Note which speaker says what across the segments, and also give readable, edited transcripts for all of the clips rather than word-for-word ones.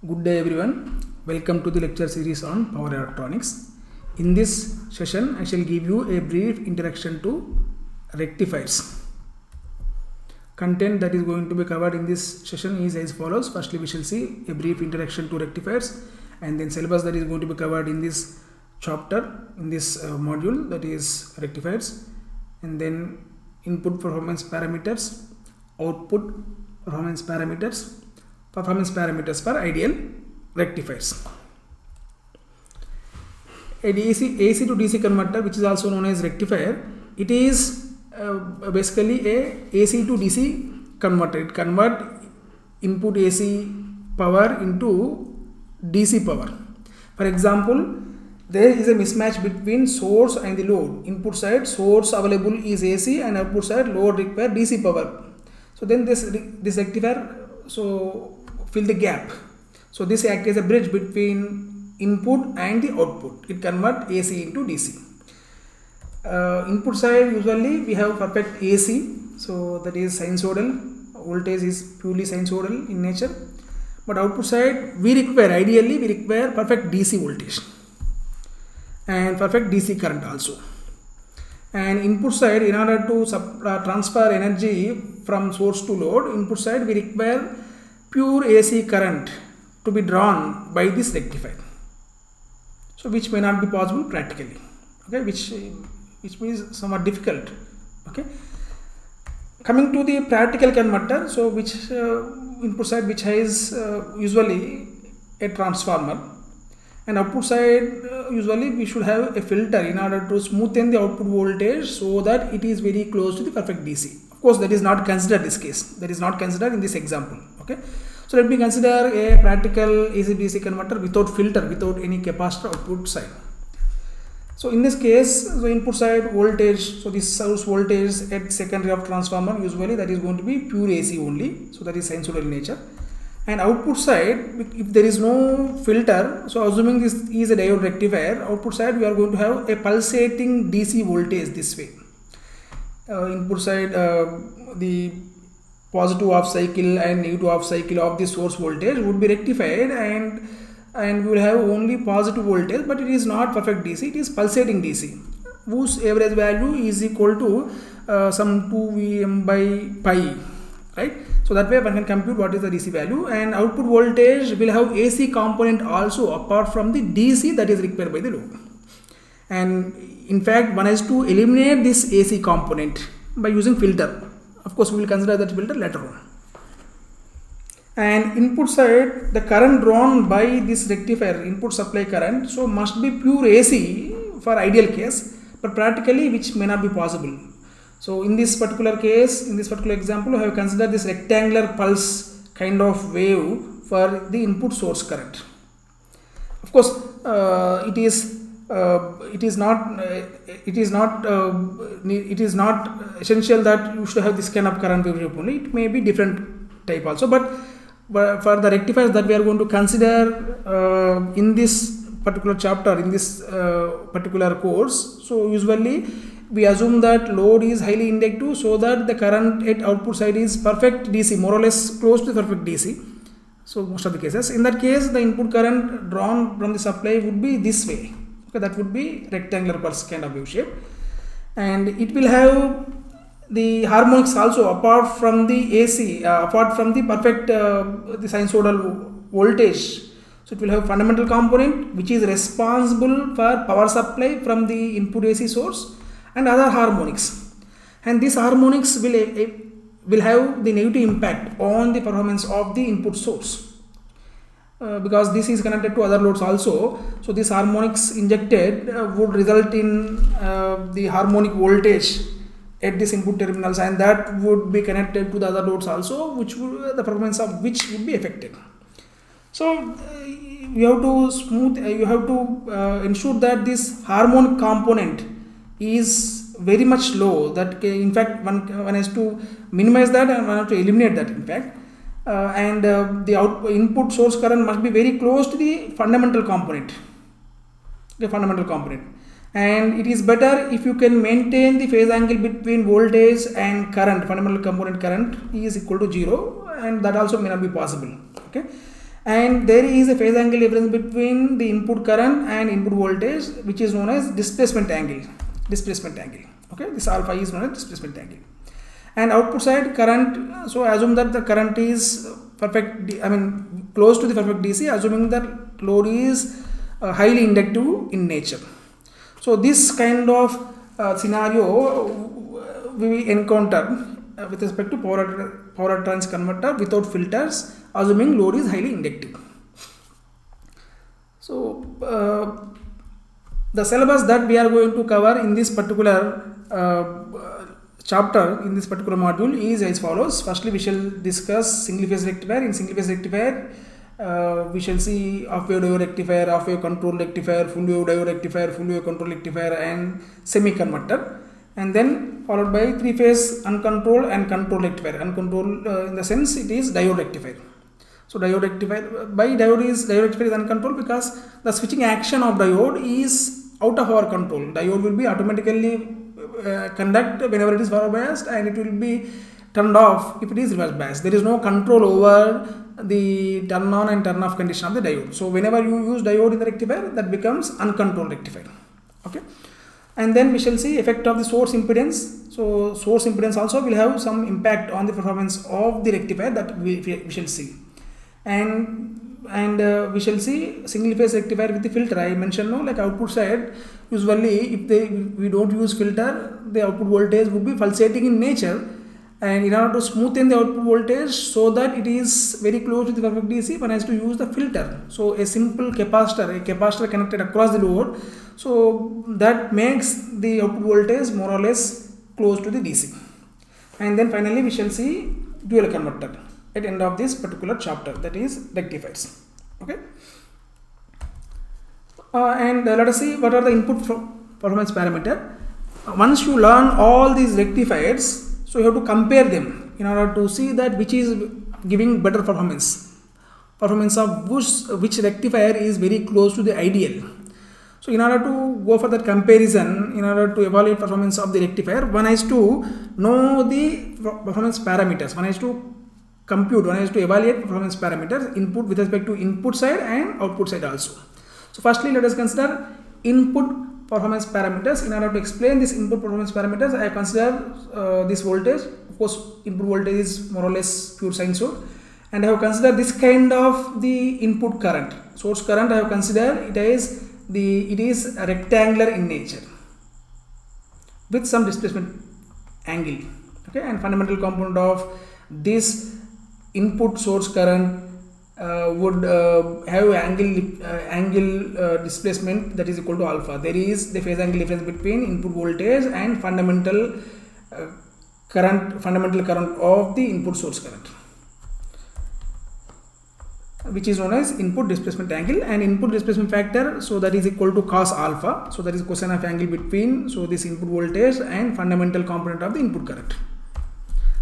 Speaker 1: Good day everyone. Welcome to the lecture series on power electronics. In this session, I shall give you a brief introduction to rectifiers. Content that is going to be covered in this session is as follows. Firstly, we shall see a brief introduction to rectifiers, and then syllabus that is going to be covered in this chapter, in this module, that is rectifiers, and then input performance parameters, output performance parameters for ideal rectifiers. A AC to DC converter, which is also known as rectifier, it is basically a AC to DC converter. It converts input AC power into DC power. For example, there is a mismatch between source and the load. Input side source available is AC and output side load require DC power. So then this rectifier fill the gap. So this acts as a bridge between input and the output. It converts AC into DC. Input side usually we have perfect AC, so that is sinusoidal. Voltage is purely sinusoidal in nature. But output side ideally we require perfect DC voltage and perfect DC current also. And input side, in order to transfer energy from source to load, input side we require pure AC current to be drawn by this rectifier. So which may not be possible practically, okay, which means somewhat difficult. Okay, coming to the practical converter, so which input side which has usually a transformer, and output side usually we should have a filter in order to smoothen the output voltage so that it is very close to the perfect DC. Of course, that is not considered this case. That is not considered in this example. Okay, so let me consider a practical AC DC converter without filter, without any capacitor output side. So in this case, the input side voltage, so this source voltage at secondary of transformer, usually that is going to be pure AC only. So that is sinusoidal in nature. And output side, if there is no filter, so assuming this is a diode rectifier, output side we are going to have a pulsating DC voltage this way. Input side, the positive half cycle and negative half cycle of the source voltage would be rectified, and we will have only positive voltage, but it is not perfect DC, it is pulsating DC, whose average value is equal to some 2 Vm by pi, right? So that way one can compute what is the DC value, and output voltage will have AC component also apart from the DC that is required by the load. And in fact, one has to eliminate this AC component by using filter. Of course, we will consider that filter later on. And input side, the current drawn by this rectifier, input supply current, so must be pure AC for ideal case, but practically which may not be possible. So in this particular case, in this particular example, I have considered this rectangular pulse kind of wave for the input source current. Of course, it is not essential that you should have this kind of current wave only. It may be different type also, but for the rectifiers that we are going to consider in this particular chapter, in this particular course, so usually we assume that load is highly inductive, so that the current at output side is perfect DC, more or less close to perfect DC. So most of the cases, in that case, the input current drawn from the supply would be this way. Okay, that would be rectangular pulse kind of wave shape, and it will have the harmonics also apart from the AC, apart from the perfect the sinusoidal voltage. So it will have fundamental component which is responsible for power supply from the input AC source, and other harmonics, and these harmonics will have the negative impact on the performance of the input source, because this is connected to other loads also. So this harmonics injected would result in the harmonic voltage at this input terminals, and that would be connected to the other loads also, which would, the performance of which would be affected. So you have to ensure that this harmonic component is very much low, that in fact one has to minimize that and one has to eliminate that in fact, and the input source current must be very close to the fundamental component, and it is better if you can maintain the phase angle between voltage and current, fundamental component current is equal to 0, and that also may not be possible. Okay, and there is a phase angle difference between the input current and input voltage, which is known as displacement angle. Okay, this alpha is known as displacement angle. And output side current, so assume that the current is perfect, close to the perfect DC, assuming that load is highly inductive in nature. So this kind of scenario we encounter with respect to power trans converter without filters, assuming load is highly inductive. So the syllabus that we are going to cover in this particular chapter, in this particular module, is as follows. Firstly, we shall discuss single phase rectifier. In single phase rectifier, we shall see half wave diode rectifier, half wave control rectifier, full wave diode rectifier, full wave control rectifier, and semi converter. And then followed by three phase uncontrolled and control rectifier. Uncontrolled in the sense it is diode rectifier. So diode rectifier, diode rectifier is uncontrolled because the switching action of diode is out of our control. Diode will be automatically conduct whenever it is forward biased, and it will be turned off if it is reverse biased. There is no control over the turn on and turn off condition of the diode. So whenever you use diode in the rectifier, that becomes uncontrolled rectifier. Okay. And then we shall see effect of the source impedance. So source impedance also will have some impact on the performance of the rectifier, that we shall see. And we shall see single phase rectifier with the filter. I mentioned no, like output side, usually if we don't use filter, the output voltage would be pulsating in nature, and in order to smoothen the output voltage so that it is very close to the perfect DC, one has to use the filter. So a simple capacitor connected across the load, so that makes the output voltage more or less close to the DC. And then finally we shall see dual converter at the end of this particular chapter, that is rectifiers. Okay. And let us see what are the input performance parameter. Once you learn all these rectifiers, so you have to compare them in order to see that which is giving better performance of which rectifier is very close to the ideal. So in order to go for that comparison, in order to evaluate performance of the rectifier, one has to know the performance parameters. One has to evaluate performance parameters, input with respect to input side and output side also. So firstly, let us consider input performance parameters. In order to explain this input performance parameters, I consider this voltage. Of course, input voltage is more or less pure sinusoid, and I have considered this kind of the input current, source current. I have considered it is rectangular in nature with some displacement angle. Okay, and fundamental component of this input source current would have angle displacement that is equal to alpha. There is the phase angle difference between input voltage and fundamental current of the input source current, which is known as input displacement angle, and input displacement factor, so that is equal to cos alpha. So that is cosine of angle between this input voltage and fundamental component of the input current.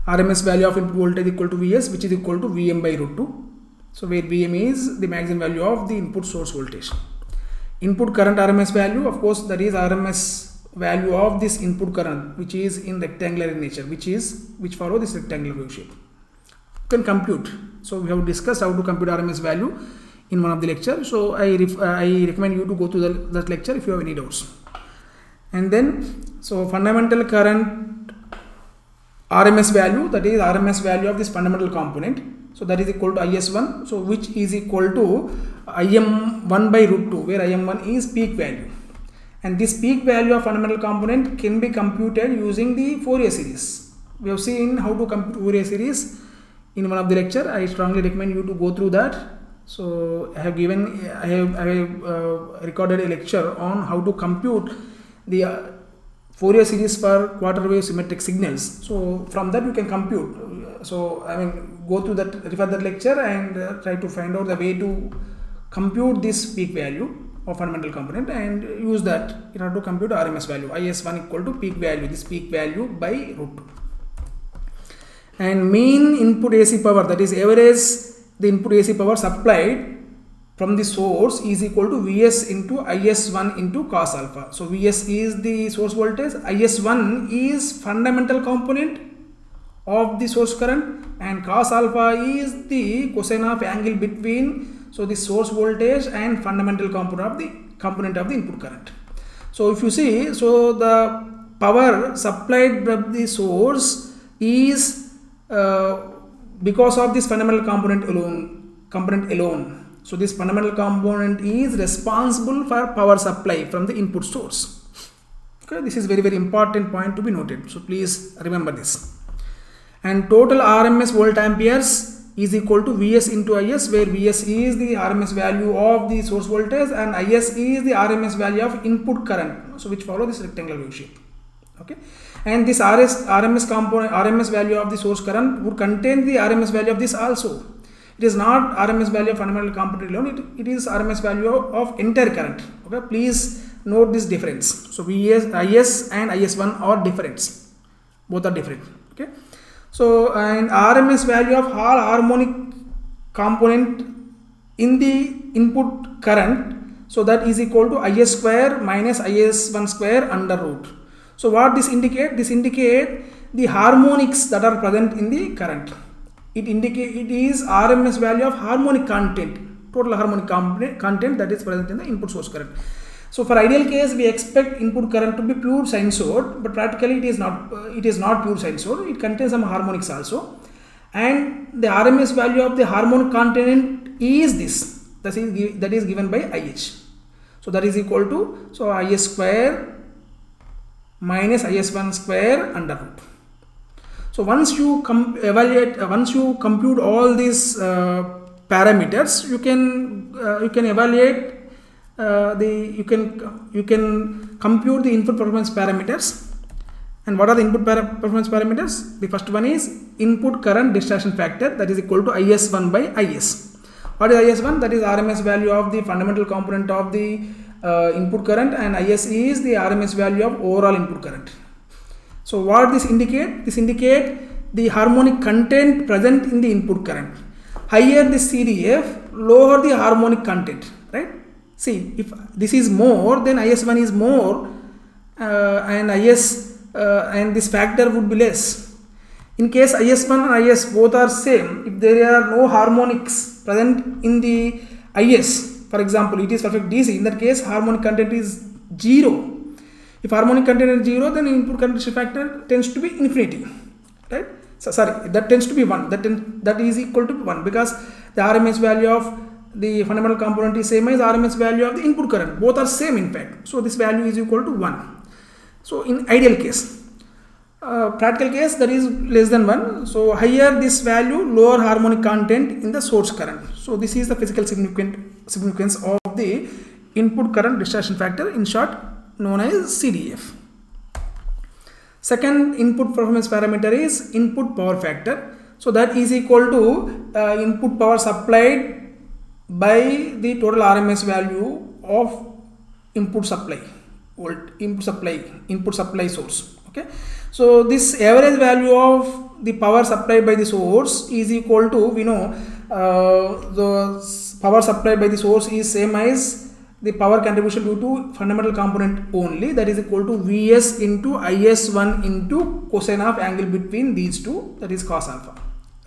Speaker 1: RMS value of input voltage equal to Vs, which is equal to Vm by root 2. So where Vm is the maximum value of the input source voltage. Input current RMS value, of course, that is RMS value of this input current, which is in rectangular in nature, which follow this rectangular wave shape. You can compute. So we have discussed how to compute RMS value in one of the lectures. So I recommend you to go to that lecture if you have any doubts. And then, so fundamental current RMS value, that is RMS value of this fundamental component. So that is equal to IS1, so which is equal to Im1 by root 2, where Im1 is peak value. And this peak value of fundamental component can be computed using the Fourier series. We have seen how to compute Fourier series in one of the lecture. I strongly recommend you to go through that. So I have recorded a lecture on how to compute the Fourier series for quarter wave symmetric signals. So from that you can compute. So go through that, refer that lecture, and try to find out the way to compute this peak value of fundamental component, and use that in order to compute RMS value. IS1 equal to peak value, this peak value by root 2. And mean input AC power, that is average the input AC power supplied from the source, is equal to Vs into IS1 into cos alpha. So Vs is the source voltage, IS1 is fundamental component of the source current, and cos alpha is the cosine of angle between the source voltage and fundamental component of the input current. So if you see, the power supplied by the source is because of this fundamental component alone. So this fundamental component is responsible for power supply from the input source. Okay, this is very, very important point to be noted. So please remember this. And total RMS volt amperes is equal to Vs into Is, where Vs is the RMS value of the source voltage and Is is the RMS value of input current, so which follow this rectangular wave shape. Okay, and this RMS value of the source current would contain the RMS value of this also. It is not RMS value of fundamental component alone, it is RMS value of entire current. Okay, please note this difference. So Is and Is1 are different, both are different. Okay, so and RMS value of all harmonic component in the input current, so that is equal to Is square minus Is1 square under root. So what this indicate? This indicate the harmonics that are present in the current. It is RMS value of harmonic content, total harmonic content that is present in the input source current. So for ideal case, we expect input current to be pure sinusoid, but practically it is not pure sinusoid. It contains some harmonics also, and the RMS value of the harmonic component is this. That is given by IH. So that is equal to Is square minus Is1 square under root. So once you compute all these parameters, you can evaluate you can compute the input performance parameters. And what are the input performance parameters? The first one is input current distortion factor, that is equal to Is1 by Is. What is Is1? That is RMS value of the fundamental component of the input current, and Is is the RMS value of overall input current. So what this indicate? This indicate the harmonic content present in the input current. Higher the CDF, lower the harmonic content, right? See, if this is more, then Is1 is more, and and this factor would be less. In case Is1 and Is both are same, if there are no harmonics present in the Is, for example, it is perfect DC, in that case harmonic content is 0. If harmonic content is 0, then input current factor tends to be infinity, right? So sorry, that tends to be 1. That is equal to 1, because the RMS value of the fundamental component is same as RMS value of the input current. Both are same in fact. So this value is equal to 1. So in ideal case, practical case, that is less than 1. So higher this value, lower harmonic content in the source current. So this is the physical significance of the input current distortion factor, in short known as CDF. Second input performance parameter is input power factor. So that is equal to input power supplied by the total RMS value of input supply source. Okay, so this average value of the power supplied by the source is equal to, we know the power supplied by the source is same as the power contribution due to fundamental component only, that is equal to Vs into Is1 into cosine of angle between these two, that is cos alpha,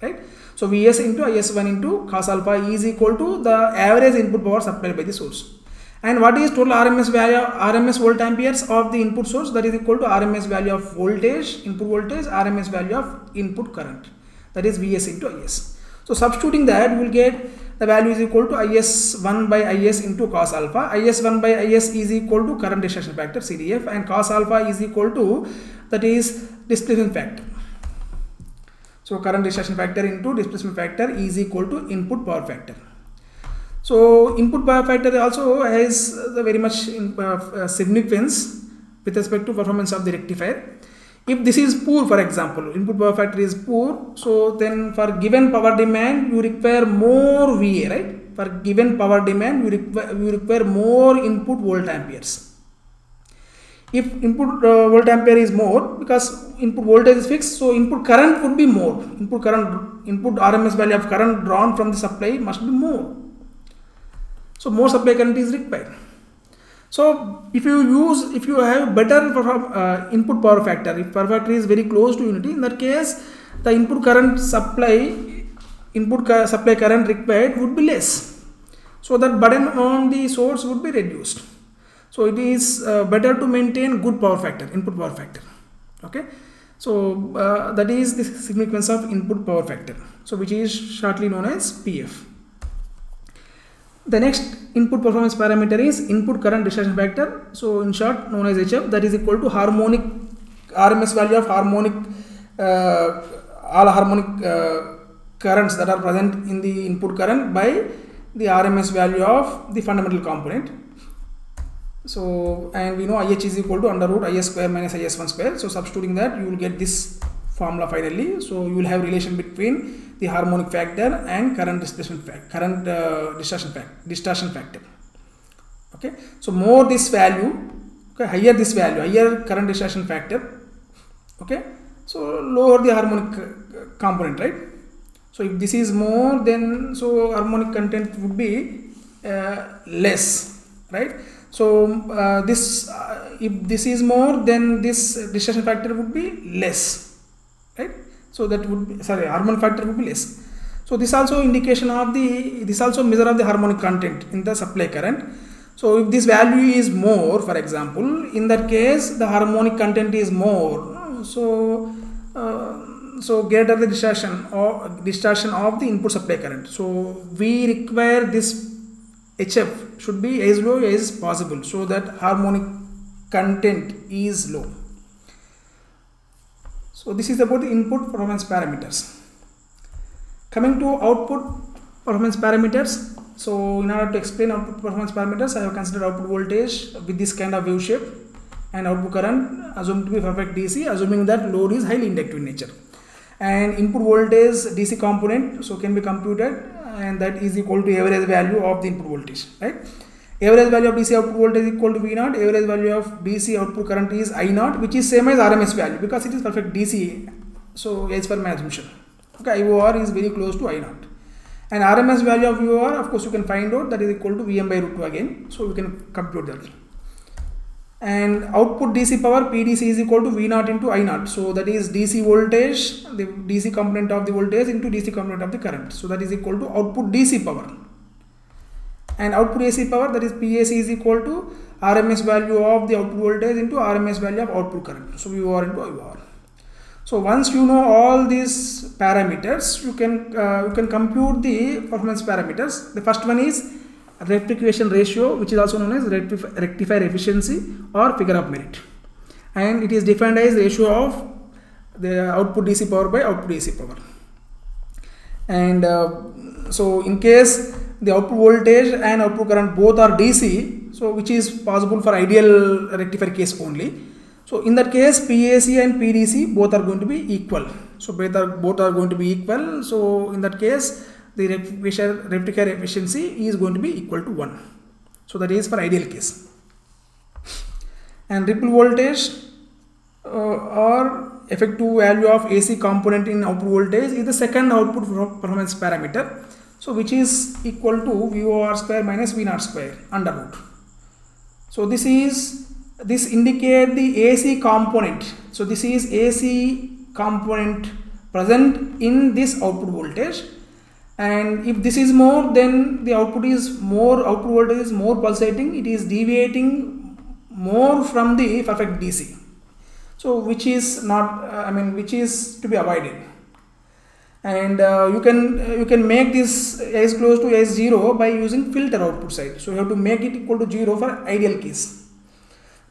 Speaker 1: right? So Vs into Is1 into cos alpha is equal to the average input power supplied by the source. And what is total RMS value, RMS volt amperes of the input source? That is equal to RMS value of voltage, input voltage, RMS value of input current, that is Vs into Is. So substituting that, we will get the value is equal to Is1 by Is into cos alpha. Is1 by Is is equal to current distortion factor, CDF, and cos alpha is equal to, that is displacement factor. So current distortion factor into displacement factor is equal to input power factor. So input power factor also has the very much significance with respect to performance of the rectifier. If this is poor, for example, input power factor is poor, so then for given power demand you require more VA, right? For given power demand you require more input volt amperes. If input volt ampere is more, because input voltage is fixed, so input current would be more. Input RMS value of current drawn from the supply must be more. So more supply current is required. So if you have better input power factor, if power factor is very close to unity, in that case the input supply current required would be less. So that burden on the source would be reduced. So it is better to maintain good power factor, input power factor. Okay. So that is the significance of input power factor. So which is shortly known as PF. The next input performance parameter is input current discharge factor. So in short known as HF, that is equal to harmonic RMS value of harmonic all harmonic currents that are present in the input current by the RMS value of the fundamental component. So and we know IH is equal to under root IS square minus IS1 square. So substituting that, you will get this formula finally. So you will have relation between the harmonic factor and current displacement factor, current distortion factor. Okay. So more this value, okay, higher this value, higher current distortion factor. Okay. So lower the harmonic component, right? So if this is more, then so harmonic content would be less, right? So this if this is more, then this distortion factor would be less, right? So that would be, sorry, harmonic factor would be less. So this also indication of the, this also measure of the harmonic content in the supply current. So if this value is more, for example, in that case the harmonic content is more. So so greater the distortion of the input supply current. So we require this HF should be as low as possible, so that harmonic content is low. So this is about the input performance parameters. Coming to output performance parameters. So in order to explain output performance parameters, I have considered output voltage with this kind of wave shape and output current assumed to be perfect DC, assuming that load is highly inductive in nature. And input voltage DC component so can be computed, and that is equal to average value of the input voltage, right? Average value of DC output voltage is equal to V naught. Average value of DC output current is I naught, which is same as RMS value because it is perfect DC. So as per my assumption, okay, IOR is very close to I naught. And RMS value of IOR, of course, you can find out, that is equal to Vm by root 2 again. So we can compute that. And output DC power PDC is equal to V naught into I naught. So that is DC voltage, the DC component of the voltage into DC component of the current. So that is equal to output DC power. And output AC power, that is PAC, is equal to RMS value of the output voltage into RMS value of output current. So VOR into IOR. So once you know all these parameters, you can compute the performance parameters. The first one is rectification ratio, which is also known as rectifier efficiency or figure of merit, and it is defined as ratio of the output DC power by output AC power. And so in case the output voltage and output current both are DC, so which is possible for ideal rectifier case only. So in that case, PAC and PDC both are going to be equal. So both are going to be equal. So in that case, the rectifier efficiency is going to be equal to 1. So that is for ideal case. And ripple voltage or effective value of AC component in output voltage is the second output performance parameter. So which is equal to VOR square minus V naught square under root. So this indicate the AC component. So this is AC component present in this output voltage. And if this is more, then the output voltage is more pulsating, it is deviating more from the perfect DC. So which is not, which is to be avoided. And you can make this as close to S0 by using filter output side. So you have to make it equal to 0 for ideal case.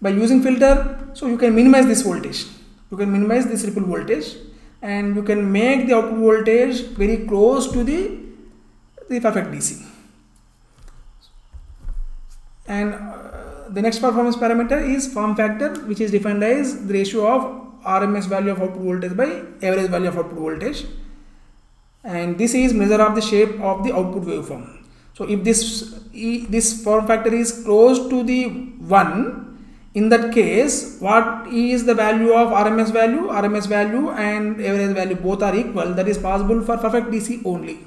Speaker 1: By using filter, so you can minimize this voltage, you can minimize this ripple voltage, and you can make the output voltage very close to the perfect DC. And the next performance parameter is form factor, which is defined as the ratio of RMS value of output voltage by average value of output voltage, and this is measure of the shape of the output waveform. So if this form factor is close to the 1, in that case, what is the value of RMS value? RMS value and average value both are equal. That is possible for perfect DC only.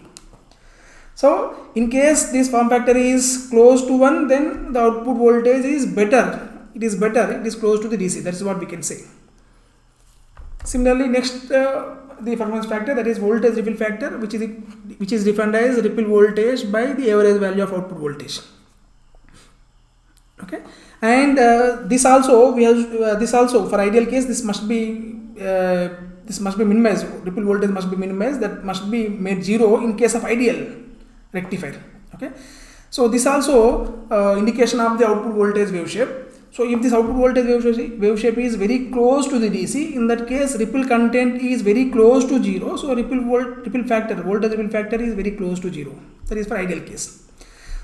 Speaker 1: So in case this form factor is close to 1, then the output voltage is better. It is close to the DC. That is what we can say. Similarly, next the performance factor, that is voltage ripple factor, which is defined as ripple voltage by the average value of output voltage. Okay, and this also we have this also for ideal case this must be minimized. Ripple voltage must be minimized, that must be made 0 in case of ideal rectifier. Okay, so this also indication of the output voltage wave shape. So if this output voltage wave shape is very close to the DC, in that case ripple content is very close to 0. So voltage ripple factor is very close to 0. That is for ideal case.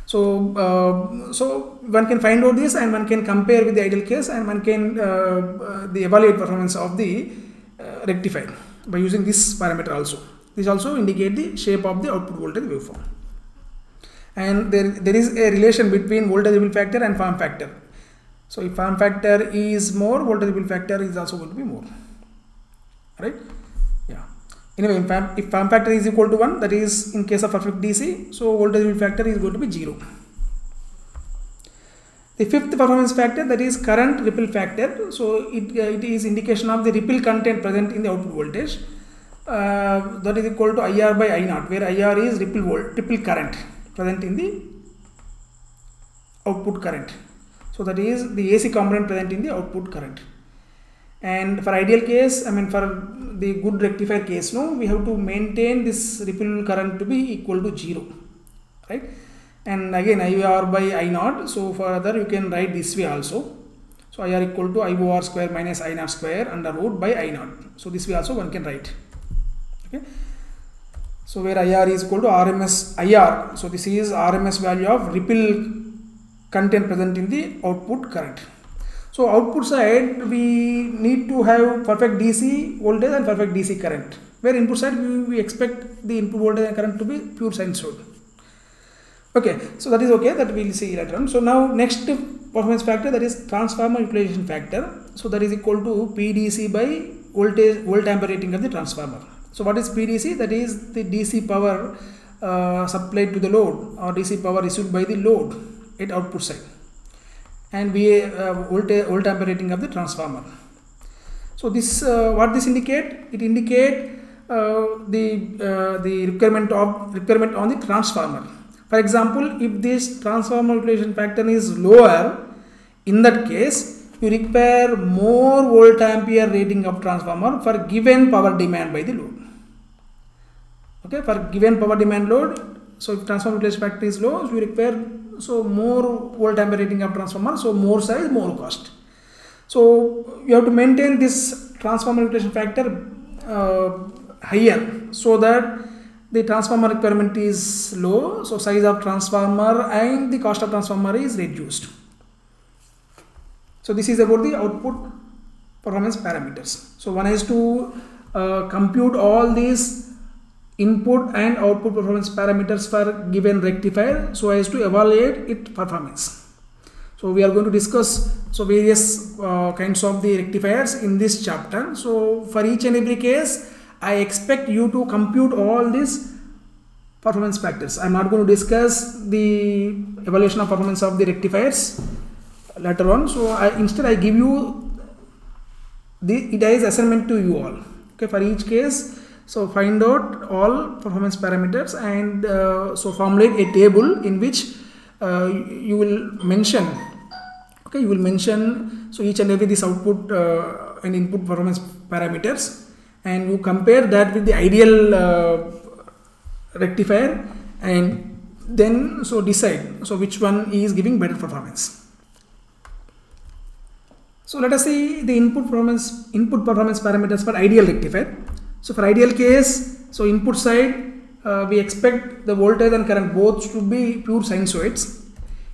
Speaker 1: So so one can find out this, and one can compare with the ideal case, and one can evaluate performance of the rectifier by using this parameter also. This also indicate the shape of the output voltage waveform. And there is a relation between voltage ripple factor and form factor. So if form factor is more, voltage ripple factor is also going to be more, right? Yeah. Anyway, if form factor is equal to 1, that is in case of perfect DC, so voltage ripple factor is going to be 0. The fifth performance factor, that is current ripple factor. So it is indication of the ripple content present in the output voltage. That is equal to IR by I0, where IR is ripple current present in the output current. So that is the AC component present in the output current. And for ideal case, I mean for the good rectifier case, no, we have to maintain this ripple current to be equal to 0, right? And again IR by I0. So further you can write this way also. So IR equal to IOR square minus I0 square under root by I0. So this way also one can write. Okay. So where IR is equal to RMS IR. So this is RMS value of ripple content present in the output current. So output side we need to have perfect DC voltage and perfect DC current. Where input side we expect the input voltage and current to be pure sinusoid. Okay, so that is okay, that we will see later on. So now next performance factor, that is transformer utilization factor. So that is equal to PDC by volt ampere rating of the transformer. So what is PDC? That is the DC power supplied to the load, or DC power issued by the load at output side, and volt ampere rating of the transformer. So this what this indicate? It indicate the requirement on the transformer. For example, if this transformer utilization factor is lower, in that case you require more volt ampere rating of transformer for given power demand by the load. Okay, for given power demand load, so if transformer utilization factor is low, so you require more volt ampere rating of transformer, so more size, more cost. So you have to maintain this transformer utilization factor higher, so that the transformer requirement is low, so size of transformer and the cost of transformer is reduced. So this is about the output performance parameters. So one has to compute all these input and output performance parameters for given rectifier so as to evaluate its performance. So we are going to discuss various kinds of the rectifiers in this chapter. So for each and every case, I expect you to compute all these performance factors. I am not going to discuss the evaluation of performance of the rectifiers later on. So instead I give you it as assignment to you all. Okay, for each case, so find out all performance parameters, and so formulate a table in which you will mention. Okay, you will mention so each and every this output and input performance parameters, and you compare that with the ideal rectifier, and then so decide so which one is giving better performance. So let us see the input performance parameters for ideal rectifier. So for ideal case, so input side we expect the voltage and current both to be pure sinusoids,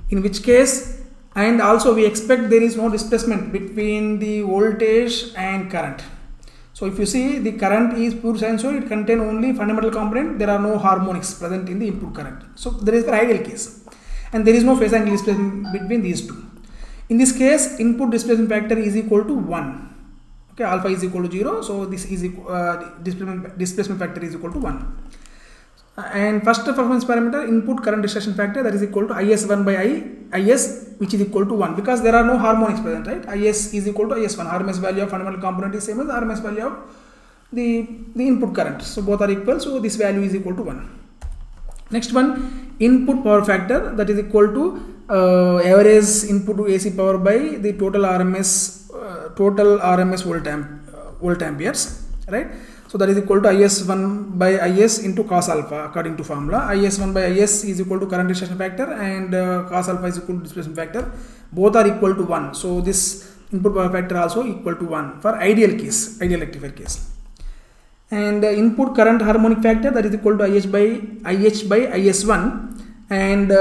Speaker 1: in which case, and also we expect there is no displacement between the voltage and current. So if you see the current is pure sinusoid, it contains only fundamental component, there are no harmonics present in the input current. So there is the ideal case, and there is no phase angle displacement between these two. In this case, input displacement factor is equal to 1. Okay, alpha is equal to 0, so this is displacement factor is equal to 1. And first performance parameter, input current distraction factor, that is equal to IS1 by IS, which is equal to 1, because there are no harmonics present, right? IS is equal to IS1. RMS value of fundamental component is same as RMS value of the input current. So both are equal, so this value is equal to 1. Next one, input power factor, that is equal to average input to AC power by the total RMS volt amperes, right? So that is equal to IS1 by IS into cos alpha according to formula. IS1 by IS is equal to current distortion factor, and cos alpha is equal to displacement factor. Both are equal to 1. So this input power factor also equal to 1 for ideal case, ideal rectifier case. And input current harmonic factor, that is equal to IH by IS1, and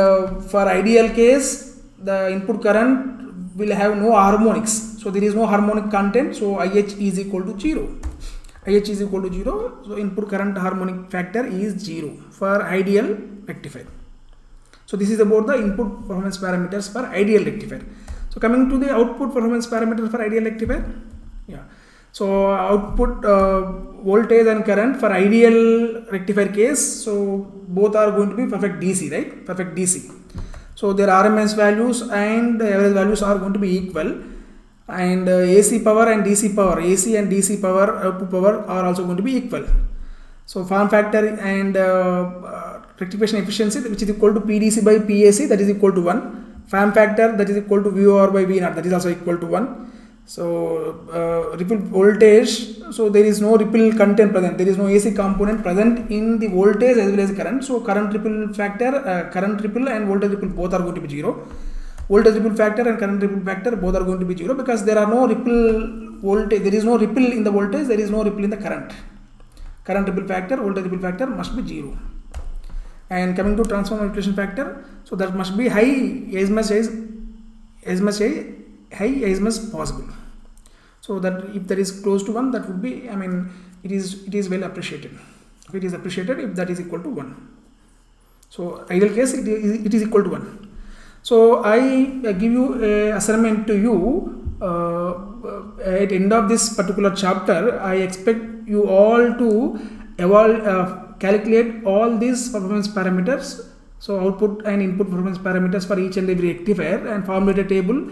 Speaker 1: for ideal case the input current will have no harmonics, so there is no harmonic content, so IH is equal to 0. IH is equal to 0, so input current harmonic factor is 0 for ideal rectifier. So this is about the input performance parameters for ideal rectifier. So coming to the output performance parameters for ideal rectifier, yeah. So output voltage and current for ideal rectifier case, so both are going to be perfect DC, right? Perfect DC. So their RMS values and average values are going to be equal, and AC power and DC power, AC and DC power, output power are also going to be equal. So form factor and rectification efficiency, which is equal to PDC by PAC, that is equal to 1. Form factor, that is equal to VOR by V0, that is also equal to 1. So ripple voltage, so there is no ripple content present, there is no AC component present in the voltage as well as current. So current ripple factor, current ripple and voltage ripple both are going to be 0. Voltage ripple factor and current ripple factor both are going to be 0, because there are no ripple voltage, there is no ripple in the voltage, there is no ripple in the current. Current ripple factor, voltage ripple factor must be 0. And coming to transformer manipulation factor, so that must be high as much possible. So that if that is close to 1, that would be, I mean, it is well appreciated. It is appreciated if that is equal to 1. So ideal case it is equal to 1. So I give you a assignment to you at end of this particular chapter. I expect you all to calculate all these performance parameters. So output and input performance parameters for each and every rectifier, and formulate a table.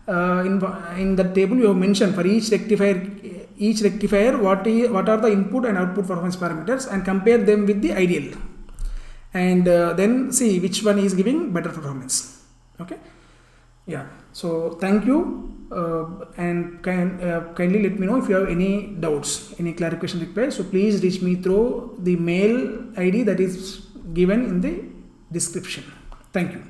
Speaker 1: In that table you have mentioned for each rectifier what are the input and output performance parameters, and compare them with the ideal, and then see which one is giving better performance. Okay, yeah. So thank you, and kindly let me know if you have any doubts, any clarification required. So please reach me through the mail ID that is given in the description. Thank you.